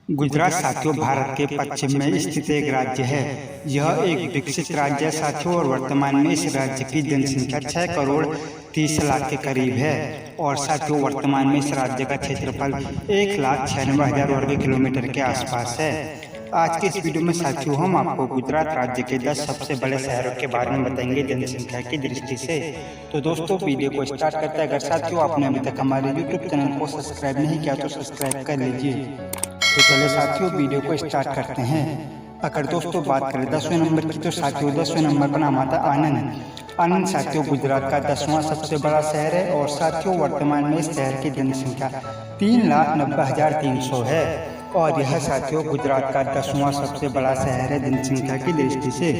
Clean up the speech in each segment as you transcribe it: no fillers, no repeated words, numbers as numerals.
गुजरात साथियों भारत के पश्चिम में स्थित एक राज्य है। यह एक विकसित राज्य है साथियों और वर्तमान में इस राज्य की जनसंख्या 6 करोड़ 30 लाख के करीब है। और साथियों वर्तमान में इस राज्य का क्षेत्रफल 1,96,000 वर्ग किलोमीटर के आसपास है। आज के इस वीडियो में साथियों हम आपको गुजरात राज्य के 10 सबसे बड़े शहरों के बारे में बताएंगे जनसंख्या की दृष्टि से। तो दोस्तों वीडियो को स्टार्ट करते हैं। अगर साथियों आपने अभी तक हमारे यूट्यूब चैनल को सब्सक्राइब नहीं किया तो सब्सक्राइब कर लीजिए। तो चलिए साथियों वीडियो को स्टार्ट करते हैं। अगर दोस्तों बात करें 10वें नंबर की तो साथियों 10वें नंबर पर नाम आता आनंद। आनंद साथियों गुजरात का 10वां सबसे बड़ा शहर है और साथियों वर्तमान में इस शहर की जनसंख्या 3,90,300 है। और यह साथियों गुजरात का 10वां सबसे बड़ा शहर है जनसंख्या की दृष्टि से।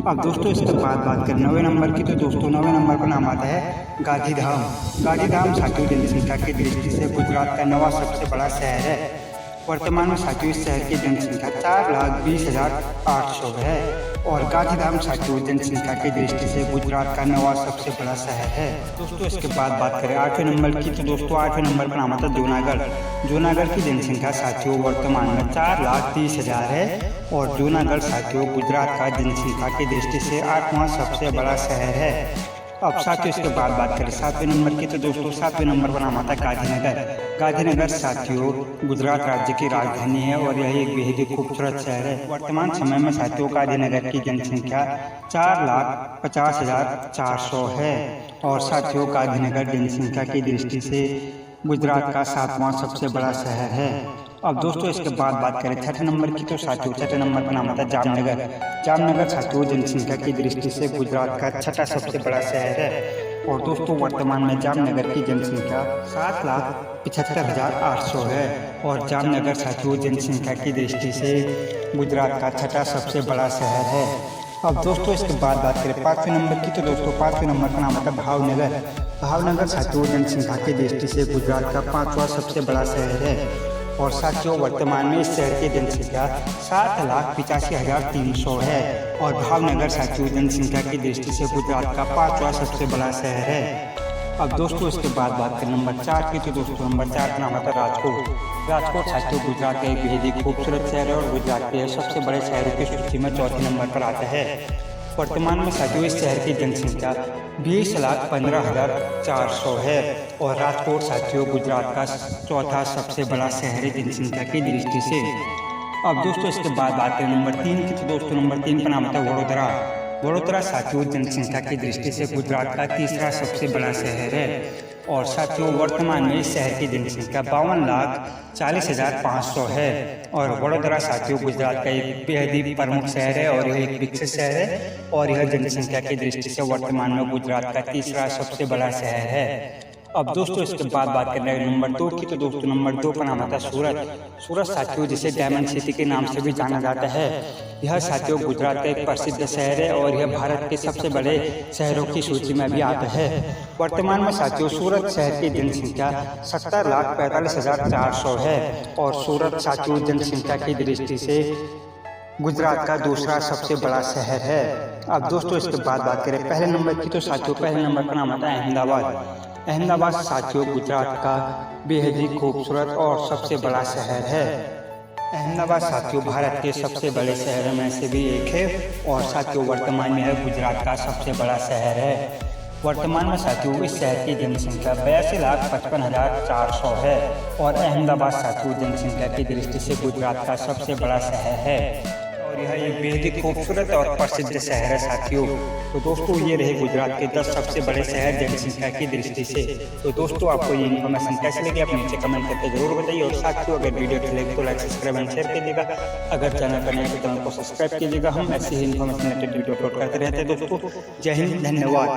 अब दोस्तों इसके बाद बात करें 9वें नंबर की तो दोस्तों 9वें नंबर पर नाम आता है गांधीधाम। गांधीधाम साथियों जनसंख्या की दृष्टि से गुजरात का 9वां सबसे बड़ा शहर है। वर्तमान में साथियों इस शहर की जनसंख्या 4,20,800 है। और गांधीधाम साथियों जनसंख्या की दृष्टि से गुजरात का 9वां सबसे बड़ा शहर है। दोस्तों इसके बाद बात करें 8वें नंबर की तो दोस्तों 8वें नंबर पर नाम आता है जूनागढ़। जूनागढ़ की जनसंख्या साथियों वर्तमान में 4,30,000 है। और जूनागढ़ साथियों गुजरात का जनसंख्या की दृष्टि से 8वां सबसे बड़ा शहर है। अब साथियों इसके बाद बात करें 7वें नंबर की तो दोस्तों 7वें नंबर पर नाम आता है गांधीनगर। गांधीनगर साथियों गुजरात राज्य की राजधानी है और यह एक बेहद ही खूबसूरत शहर है। वर्तमान समय में साथियों गांधीनगर की जनसंख्या 4,50,400 है। और साथियों गांधीनगर जनसंख्या की दृष्टि से गुजरात का 7वां सबसे बड़ा शहर है। अब दोस्तों इसके बाद बात करें 6ठे नंबर की तो साथियों 6ठे नंबर पर नाम आता है जामनगर। जामनगर साथियों जनसंख्या की दृष्टि से गुजरात का 6ठा सबसे बड़ा शहर है। और दोस्तों वर्तमान में जामनगर की जनसंख्या 7,75,800 है। और जामनगर साथियों जनसंख्या की दृष्टि से गुजरात का 6ठा सबसे बड़ा शहर है। अब दोस्तों इसके बाद बात करें 5वें नंबर की तो दोस्तों 5वें नंबर पर नाम आता है भावनगर। भावनगर साथियों जनसंख्या की दृष्टि से गुजरात का 5वां सबसे बड़ा शहर है। और साथियों वर्तमान में इस शहर की जनसंख्या 7,85,300 है। और भावनगर साथियों जनसंख्या की दृष्टि से गुजरात का 5वां सबसे बड़ा शहर है। अब दोस्तों इसके बाद बात करें नंबर 4 की तो दोस्तों नंबर 4 का नाम आता है राजकोट। राजकोट साथियों गुजरात का एक बेहद ही खूबसूरत शहर है और गुजरात के सबसे बड़े शहरों की सूची में 4थे नंबर पर आता है। वर्तमान में साथियों इस शहर की जनसंख्या 20,15,400 है। और राजकोट साथियों गुजरात का 4था सबसे बड़ा शहर है जनसंख्या की दृष्टि से। अब दोस्तों इसके बाद बात करें नंबर 3 की तो दोस्तों नंबर 3 पर नाम आता है वडोदरा। वडोदरा साथियों जनसंख्या की दृष्टि से गुजरात का 3रा सबसे बड़ा शहर है। और साथियों वर्तमान में इस शहर की जनसंख्या 52,40,500 है। और वडोदरा साथियों गुजरात का एक बेहद ही प्रमुख शहर है और यह एक विकसित शहर है। और यह जनसंख्या की दृष्टि से वर्तमान में गुजरात का 3रा सबसे बड़ा शहर है। अब दोस्तों इसके बाद बात कर रहे हैं नंबर 2 की तो दोस्तों नंबर 2 पर नाम आता है सूरत। सूरत साथियों जिसे डायमंड सिटी के नाम से भी जाना जाता है। यह साथियों गुजरात का एक प्रसिद्ध शहर है और यह भारत के सबसे बड़े शहरों की सूची में भी आता है। वर्तमान में साथियों सूरत शहर की जनसंख्या 70,45,400 है। और सूरत साथियों जनसंख्या की दृष्टि से गुजरात का 2रा सबसे बड़ा शहर है। अब दोस्तों इसके बाद बात करें पहले नंबर की तो साथियों पहले नंबर पर नाम आता है अहमदाबाद। अहमदाबाद साथियों गुजरात का बेहद ही खूबसूरत और सबसे बड़ा शहर है। अहमदाबाद साथियों भारत के सबसे बड़े शहरों में से भी एक है। और साथियों वर्तमान में यह गुजरात का सबसे बड़ा शहर है। वर्तमान में साथियों इस शहर की जनसंख्या 82,55,400 है। और अहमदाबाद साथियों जनसंख्या की दृष्टि से गुजरात का सबसे बड़ा शहर है। और यह एक बेहद ही खूबसूरत और प्रसिद्ध शहर है साथियों। तो दोस्तों ये रहे गुजरात के 10 सबसे बड़े शहर जनसंख्या की दृष्टि से। तो दोस्तों आपको ये इन्फॉर्मेशन कैसे लगी आप नीचे कमेंट करके जरूर बताइए। और साथियों अगर वीडियो अच्छी लगी तो लाइक सब्सक्राइब एंड शेयर कीजिएगा। अगर चैनल पर नए हैं तो चैनल को सब्सक्राइब कीजिएगा। हम ऐसे ही इन्फॉर्मेशन रिलेटेड वीडियो अपलोड करते रहते हैं दोस्तों। जय हिंद, धन्यवाद।